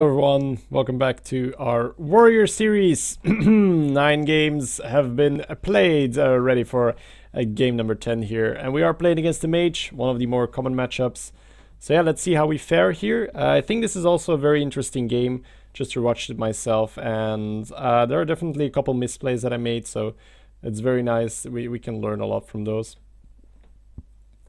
Everyone, welcome back to our Warrior series. 9 games have been played, ready for game number 10 here. And we are playing against the Mage, one of the more common matchups. So yeah, let's see how we fare here. I think this is also a very interesting game, just to watch it myself. And there are definitely a couple misplays that I made, so it's very nice. We can learn a lot from those.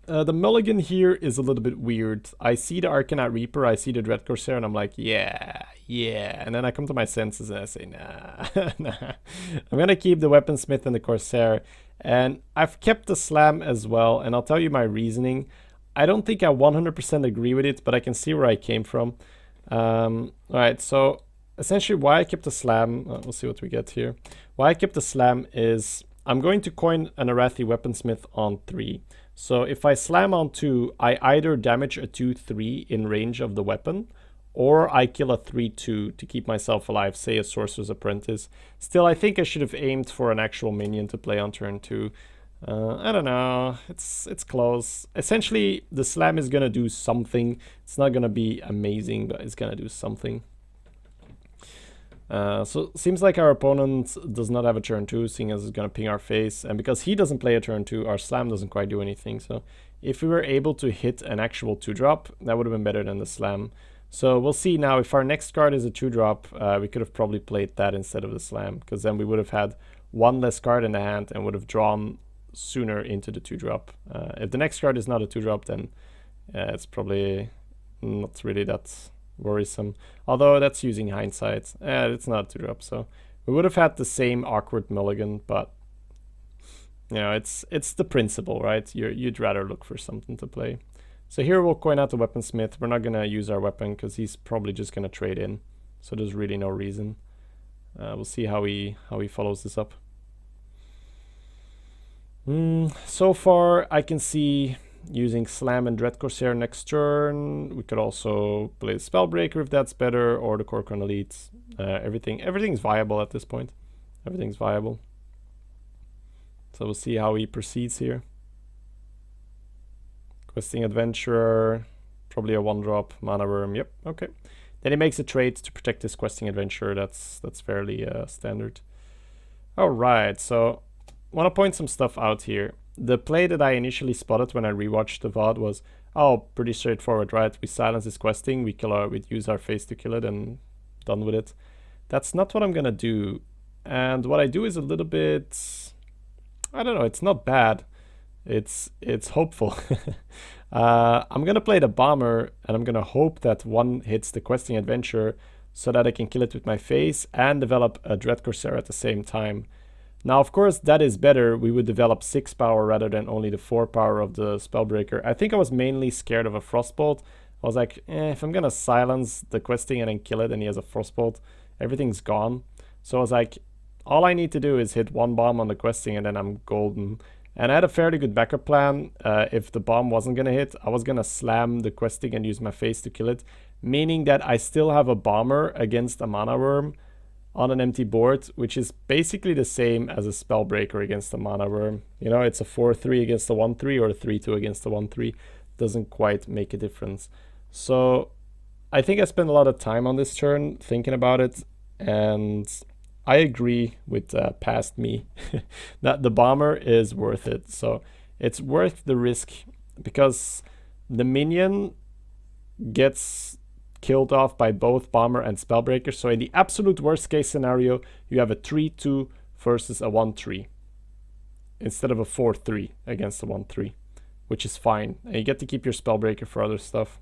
The mulligan here is a little bit weird. I see the Arcanite Reaper, I see the Dread Corsair, and I'm like, yeah. And then I come to my senses and I say, nah, nah. I'm gonna keep the Weaponsmith and the Corsair. And I've kept the Slam as well, and I'll tell you my reasoning. I don't think I 100% agree with it, but I can see where I came from. Alright, so essentially why I kept the Slam, we'll see what we get here. Why I kept the Slam is I'm going to coin an Arathi Weaponsmith on 3. So if I slam on 2, I either damage a 2-3 in range of the weapon, or I kill a 3-2 to keep myself alive, say a Sorcerer's Apprentice. Still, I think I should have aimed for an actual minion to play on turn 2. I don't know, it's close. Essentially, the slam is gonna do something. It's not gonna be amazing, but it's gonna do something. So seems like our opponent does not have a turn 2, seeing as it's going to ping our face. And because he doesn't play a turn 2, our slam doesn't quite do anything. So if we were able to hit an actual 2-drop, that would have been better than the slam. So we'll see now. If our next card is a 2-drop, we could have probably played that instead of the slam, because then we would have had one less card in the hand and would have drawn sooner into the 2-drop. If the next card is not a 2-drop, then it's probably not really that worrisome. Although that's using hindsight. It's not 2-drop, so we would have had the same awkward mulligan, but you know, it's the principle, right? You'd rather look for something to play. So here we'll coin out the Weaponsmith. We're not gonna use our weapon because he's probably just gonna trade in. So there's really no reason. We'll see how he follows this up. So far I can see using Slam and Dread Corsair next turn. We could also play Spellbreaker if that's better, or the Corcoran Elite. Everything's viable at this point. Everything's viable. So we'll see how he proceeds here. Questing Adventurer, probably a 1-drop Mana Worm. Yep, okay. Then he makes a trade to protect his Questing Adventurer. That's fairly standard. All right, so I want to point some stuff out here. The play that I initially spotted when I rewatched the VOD was, oh, pretty straightforward, right? We silence his questing, we use our face to kill it, and done with it. That's not what I'm gonna do. And what I do is a little bit, I don't know, it's not bad. It's hopeful. I'm gonna play the Bomber, and I'm gonna hope that one hits the Questing Adventure so that I can kill it with my face and develop a Dread Corsair at the same time. Now, of course, that is better. We would develop 6 power rather than only the 4 power of the Spellbreaker. I think I was mainly scared of a Frostbolt. I was like, if I'm gonna silence the questing and then kill it and he has a Frostbolt, everything's gone. So I was like, all I need to do is hit 1 bomb on the questing and then I'm golden. And I had a fairly good backup plan. If the bomb wasn't gonna hit, I was gonna slam the questing and use my face to kill it, meaning that I still have a bomber against a Mana Worm on an empty board, which is basically the same as a Spellbreaker against a Mana Worm. You know, it's a 4-3 against a 1-3 or a 3-2 against a 1-3. Doesn't quite make a difference. So I think I spent a lot of time on this turn thinking about it, and I agree with past me that the Bomber is worth it. So it's worth the risk because the minion gets killed off by both Bomber and Spellbreaker. So in the absolute worst case scenario, you have a 3-2 versus a 1-3 instead of a 4-3 against a 1-3, which is fine. And you get to keep your Spellbreaker for other stuff.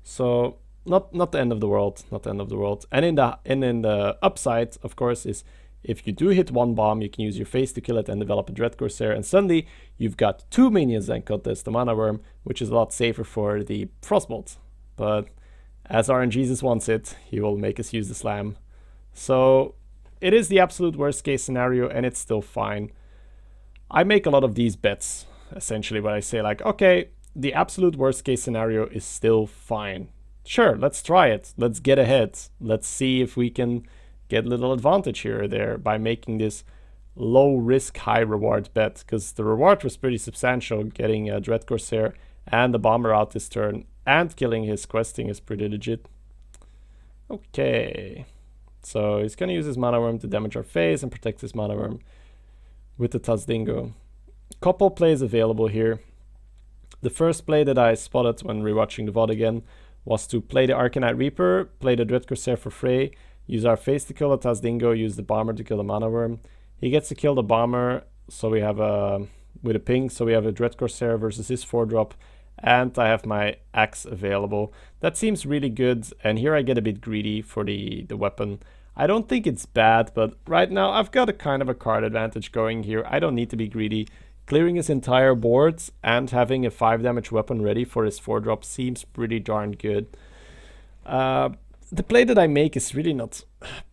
So not the end of the world, not the end of the world. And in the upside, of course, is if you do hit 1 bomb, you can use your face to kill it and develop a Dread Corsair. And suddenly you've got 2 minions that contest the Mana Worm, which is a lot safer for the Frostbolt. But as RNGesus wants it, he will make us use the slam. So it is the absolute worst case scenario, and it's still fine. I make a lot of these bets, essentially, where I say like, okay, the absolute worst case scenario is still fine. Sure, let's try it. Let's get ahead. Let's see if we can get a little advantage here or there by making this low risk, high reward bet, because the reward was pretty substantial. Getting a Dread Corsair and the Bomber out this turn and killing his questing is pretty legit. Okay. So he's gonna use his Mana Worm to damage our face and protect his Mana Worm with the Tazdingo. Couple plays available here. The first play that I spotted when rewatching the VOD again was to play the Arcanite Reaper, play the Dread Corsair for Frey, use our face to kill the Tazdingo, use the Bomber to kill the Mana Worm. He gets to kill the Bomber, so we have a with a ping, so we have a Dread Corsair versus his 4-drop, and I have my axe available. That seems really good, and here I get a bit greedy for the weapon. I don't think it's bad, but right now I've got a kind of a card advantage going here. I don't need to be greedy. Clearing his entire board and having a 5 damage weapon ready for his 4-drop seems pretty darn good. The play that I make is really not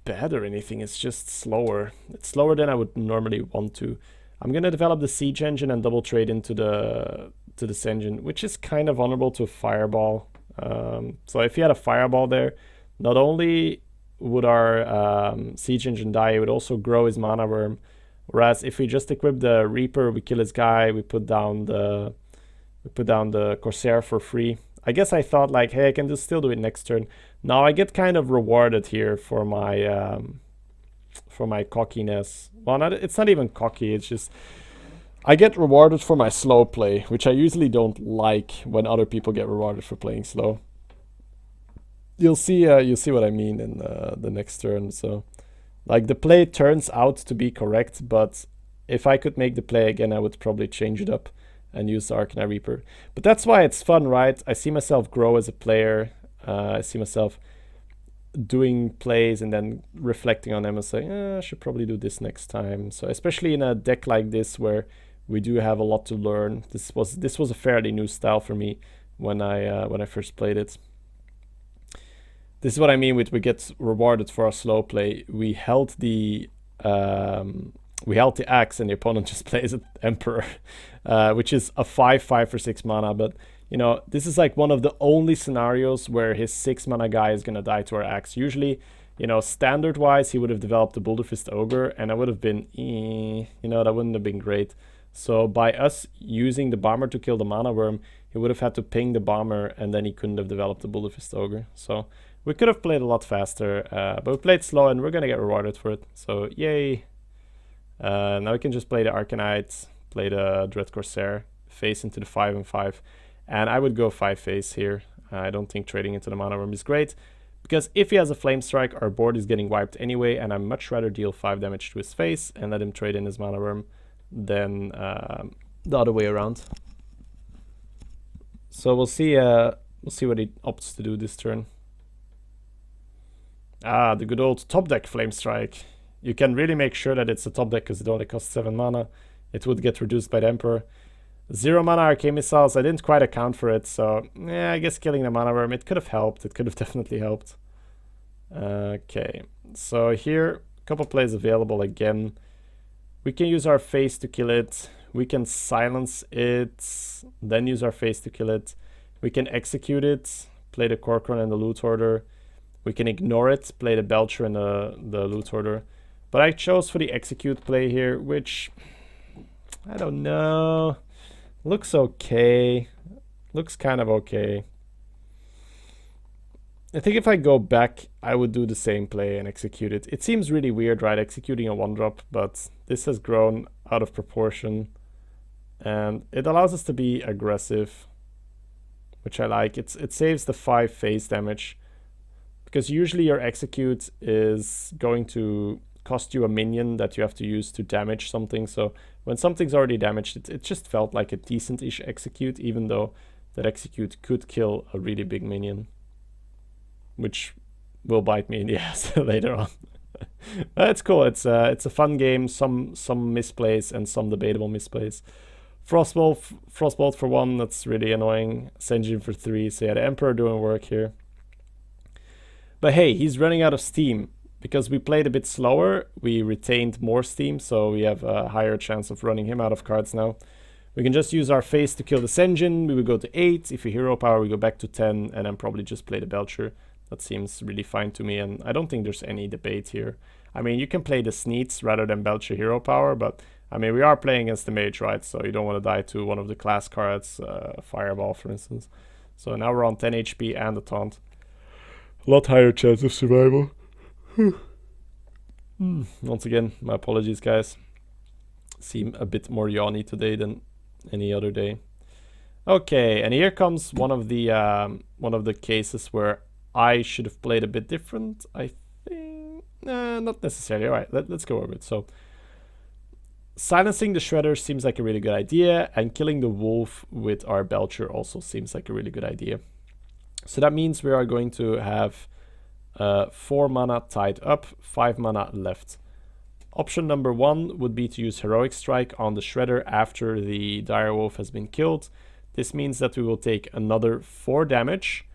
bad or anything, it's just slower. It's slower than I would normally want to. I'm gonna develop the Siege Engine and double trade into the Engine, which is kind of vulnerable to a Fireball. So if he had a Fireball there, not only would our Siege Engine die, it would also grow his Mana Worm. Whereas if we just equip the Reaper, we kill his guy, we put down the Corsair for free. I guess I thought like, hey, I can just still do it next turn. Now I get kind of rewarded here for my cockiness. Well, it's not even cocky, it's just I get rewarded for my slow play, which I usually don't like when other people get rewarded for playing slow. You'll see what I mean in the next turn. So, like, the play turns out to be correct, but if I could make the play again, I would probably change it up and use the Arcanite Reaper. But that's why it's fun, right? I see myself grow as a player. I see myself doing plays and then reflecting on them and saying, I should probably do this next time. So especially in a deck like this where we do have a lot to learn. This was a fairly new style for me when I first played it. This is what I mean with we get rewarded for our slow play. We held the axe and the opponent just plays an Emperor, which is a 5/5 for 6 mana. But you know, this is like one of the only scenarios where his 6 mana guy is gonna die to our axe. Usually, you know, standard wise, he would have developed the Boulderfist Ogre, and I would have been, you know, that wouldn't have been great. So by us using the Bomber to kill the Mana Worm, he would have had to ping the Bomber, and then he couldn't have developed the Boulderfist Ogre. So we could have played a lot faster, but we played slow, and we're gonna get rewarded for it. So yay! Now we can just play the Arcanite, play the Dread Corsair, face into the 5 and 5. And I would go 5 face here. I don't think trading into the Mana Worm is great, because if he has a Flame Strike, our board is getting wiped anyway, and I'd much rather deal 5 damage to his face and let him trade in his Mana Worm than the other way around. So we'll see what he opts to do this turn. Ah, the good old top deck Flame Strike. You can really make sure that it's a top deck because it only costs 7 mana. It would get reduced by the Emperor. 0 mana Arcane Missiles, I didn't quite account for it, so yeah, I guess killing the Mana Worm, it could have helped. It could have definitely helped. Okay, so here, a couple plays available again. We can use our face to kill it. We can silence it, then use our face to kill it. We can execute it, play the Corcoran and the Loot Hoarder. We can ignore it, play the Belcher and the Loot Hoarder. But I chose for the execute play here, which, I don't know. Looks okay. Looks kind of okay. I think if I go back, I would do the same play and execute it. It seems really weird, right? Executing a 1-drop, but this has grown out of proportion. And it allows us to be aggressive, which I like. It saves the 5 face damage, because usually your execute is going to cost you a minion that you have to use to damage something. So when something's already damaged, it just felt like a decent-ish execute, even though that execute could kill a really big minion, which will bite me in the ass later on. It's cool. It's a fun game. Some misplays and some debatable misplays. Frostbolt for 1. That's really annoying. Senjin for 3. So yeah, the Emperor doing work here. But hey, he's running out of steam. Because we played a bit slower, we retained more steam, so we have a higher chance of running him out of cards now. We can just use our face to kill the Senjin. We will go to 8. If we hero power, we go back to 10, and then probably just play the Belcher. That seems really fine to me, and I don't think there's any debate here. I mean, you can play the Sneets rather than Belcher hero power, but I mean, we are playing against the Mage, right? So you don't want to die to one of the class cards, Fireball, for instance. So now we're on 10 HP and the Taunt. lot higher chance of survival. Once again, my apologies, guys. Seem a bit more yawny today than any other day. Okay, and here comes one of the cases where I should have played a bit different. I think not necessarily. All right, let's go over it. So, silencing the shredder seems like a really good idea, and killing the wolf with our belcher also seems like a really good idea. So that means we are going to have 4 mana tied up, 5 mana left. Option number 1 would be to use Heroic Strike on the shredder after the direwolf has been killed. This means that we will take another 4 damage.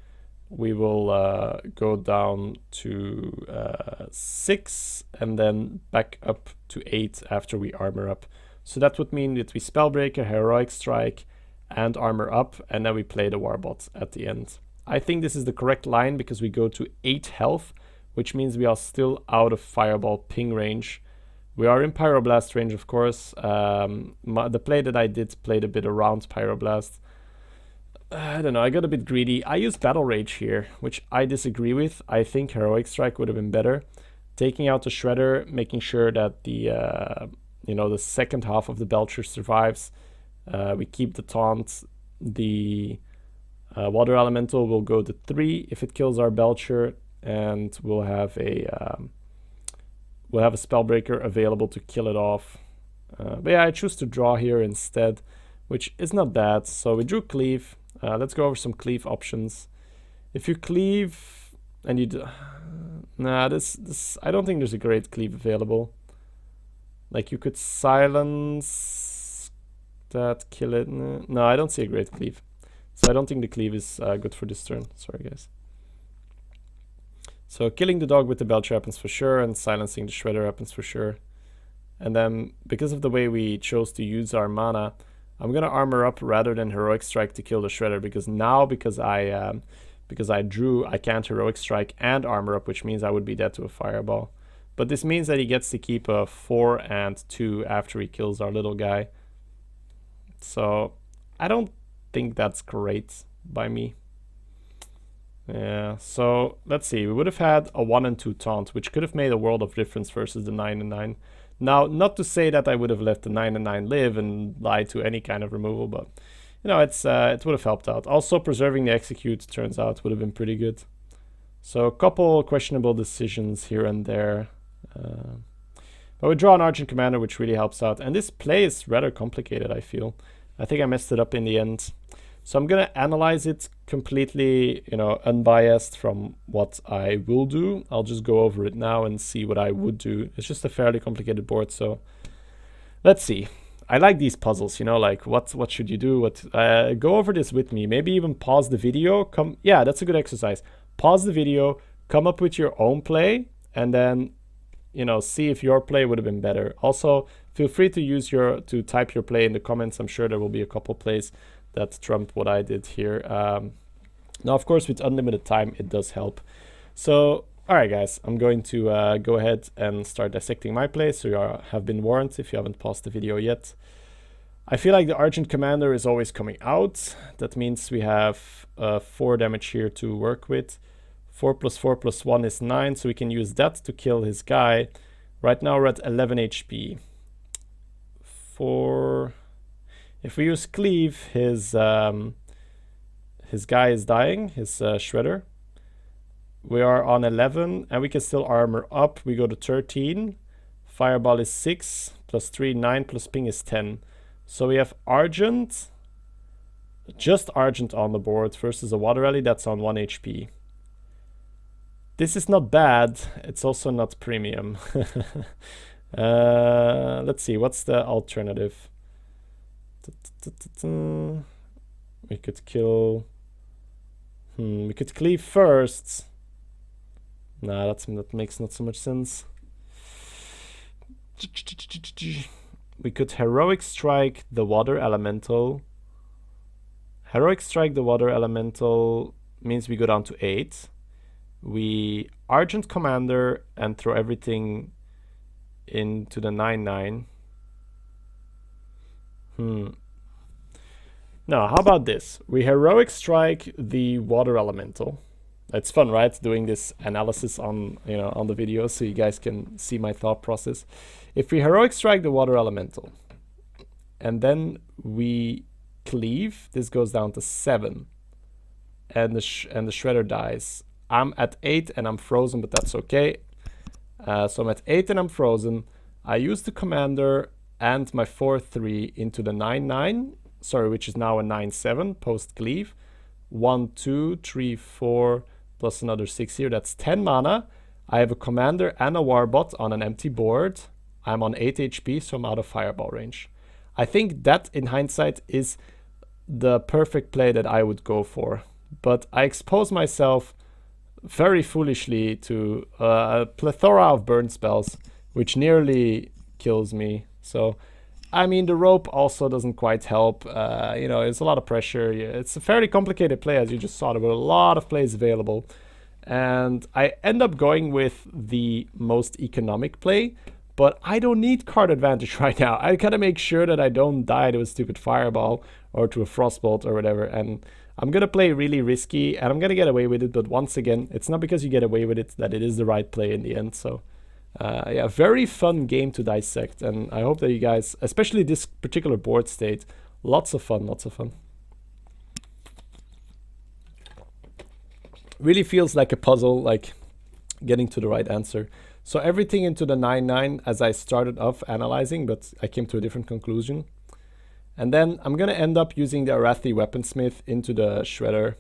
We will go down to 6 and then back up to 8 after we armor up. So that would mean that we Spellbreaker, Heroic Strike, and armor up, and then we play the Warbot at the end. I think this is the correct line because we go to 8 health, which means we are still out of Fireball ping range. We are in Pyroblast range, of course. The play that I did played a bit around Pyroblast. I don't know, I got a bit greedy. I used Battle Rage here, which I disagree with. I think Heroic Strike would have been better. Taking out the Shredder, making sure that the the second half of the Belcher survives. We keep the taunt. The Water Elemental will go to 3 if it kills our Belcher, and we'll have a Spellbreaker available to kill it off. But yeah, I choose to draw here instead, which is not bad. So we drew Cleave. Let's go over some Cleave options. If you Cleave and you this I don't think there's a great Cleave available. Like you could silence that, kill it. No, I don't see a great Cleave. So I don't think the Cleave is good for this turn. Sorry, guys. So killing the dog with the Belcher happens for sure, and silencing the Shredder happens for sure. And then, because of the way we chose to use our mana, I'm gonna armor up rather than Heroic Strike to kill the Shredder, because now, because I drew, I can't Heroic Strike and armor up, which means I would be dead to a Fireball. But this means that he gets to keep a 4 and 2 after he kills our little guy. So I don't think that's great by me. Yeah, so let's see. We would have had a 1 and 2 taunt, which could have made a world of difference versus the 9 and 9. Now, not to say that I would have let the 9 and 9 live and lie to any kind of removal, but it would have helped out. Also, preserving the execute, turns out, would have been pretty good. So a couple questionable decisions here and there. But we draw an Argent Commander, which really helps out. And this play is rather complicated, I feel. I think I messed it up in the end. So I'm going to analyze it completely, unbiased from what I will do. I'll just go over it now and see what I would do. It's just a fairly complicated board, so let's see. I like these puzzles, like what should you do? Go over this with me. Maybe even pause the video. Yeah, that's a good exercise. Pause the video, come up with your own play, and then see if your play would have been better. Also, feel free to type your play in the comments. I'm sure there will be a couple plays that trump what I did here. Now, of course, with unlimited time, it does help. So, all right, guys, I'm going to go ahead and start dissecting my play, so you have been warned if you haven't paused the video yet. I feel like the Argent Commander is always coming out. That means we have 4 damage here to work with. 4 + 4 + 1 is 9, so we can use that to kill his guy. Right now, we're at 11 HP. If we use Cleave, his guy is dying, his Shredder. We are on 11, and we can still armor up. We go to 13. Fireball is 6, +3, 9, + ping is 10. So we have Argent, just Argent on the board versus a Water Rally that's on 1 HP. This is not bad. It's also not premium. Let's see, what's the alternative? We could kill... we could Cleave first. Nah, that makes not so much sense. We could Heroic Strike the Water Elemental. Heroic Strike the Water Elemental means we go down to 8. We Argent Commander and throw everything into the 9/9. Now, how about this? We Heroic Strike the Water Elemental. it's fun, right? Doing this analysis on, you know, on the video so you guys can see my thought process. If we heroic strike the water elemental and then we cleave, this goes down to 7 and the shredder dies. I'm at 8 and I'm frozen, but that's okay. So I'm at 8 and I'm frozen. I use the commander and my 4/3 into the 9/9, sorry, which is now a 9/7 post cleave. 1, 2, 3, 4 plus another 6 here. That's 10 mana. I have a commander and a warbot on an empty board. I'm on 8 HP, so I'm out of fireball range. I think that in hindsight is the perfect play that I would go for, but I expose myself very foolishly to a plethora of burn spells, which nearly kills me. So, I mean, the rope also doesn't quite help. You know, it's a lot of pressure. It's a fairly complicated play, as you just saw. There were a lot of plays available. And I end up going with the most economic play, but I don't need card advantage right now. I gotta make sure that I don't die to a stupid fireball or to a frostbolt or whatever. And I'm gonna play really risky and I'm gonna get away with it. But once again, it's not because you get away with it that it is the right play in the end. So yeah, very fun game to dissect. And I hope that you guys, especially this particular board state, lots of fun, lots of fun. Really feels like a puzzle, like getting to the right answer. So everything into the 9/9 as I started off analyzing, but I came to a different conclusion. And then I'm gonna end up using the Arathi Weaponsmith into the Shredder.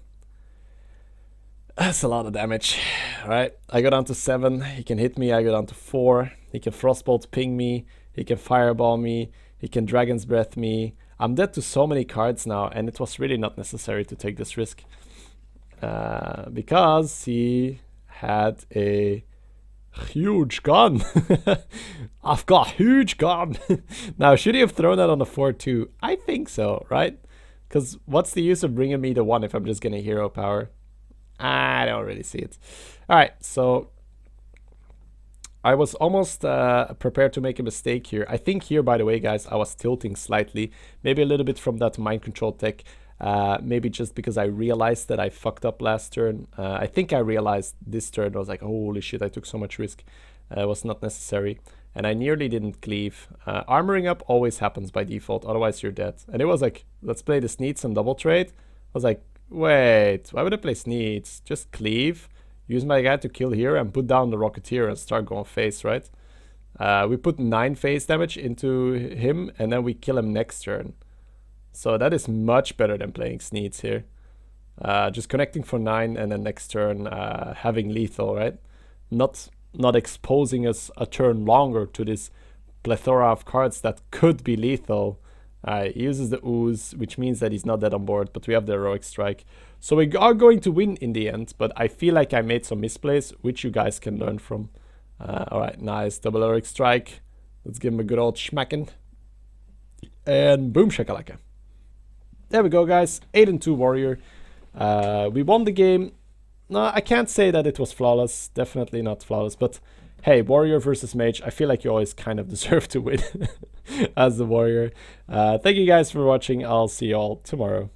That's a lot of damage, right? I go down to 7, he can hit me, I go down to 4, he can Frostbolt ping me, he can Fireball me, he can Dragon's Breath me. I'm dead to so many cards now, and it was really not necessary to take this risk. Because he had a huge gun. I've got a huge gun. Now, should he have thrown that on the 4/2? I think so, right? Because what's the use of bringing me the 1 if I'm just going to hero power? I don't really see it. All right, so I was almost prepared to make a mistake here. I think here, by the way, guys, I was tilting slightly. Maybe a little bit from that mind control tech. Maybe just because I realized that I fucked up last turn. I think I realized this turn. I was like, holy shit, I took so much risk. It was not necessary. And I nearly didn't cleave. Armoring up always happens by default, otherwise you're dead. And it was like, let's play the Sneeds and double trade. I was like, wait, why would I play Sneeds? Just cleave, use my guy to kill here and put down the Rocketeer and start going face, right? We put 9 face damage into him and then we kill him next turn. So that is much better than playing Sneeds here. Just connecting for 9 and then next turn having lethal, right? Not exposing us a turn longer to this plethora of cards that could be lethal. He uses the ooze, which means that he's not dead on board, but we have the heroic strike. So we are going to win in the end, but I feel like I made some misplays, which you guys can learn from. Alright, nice. Double heroic strike. Let's give him a good old schmackin'. And boom shakalaka. There we go, guys. 8-2 warrior. We won the game. No, I can't say that it was flawless. Definitely not flawless. But hey, warrior versus mage. I feel like you always kind of deserve to win as the warrior. Thank you guys for watching. I'll see you all tomorrow.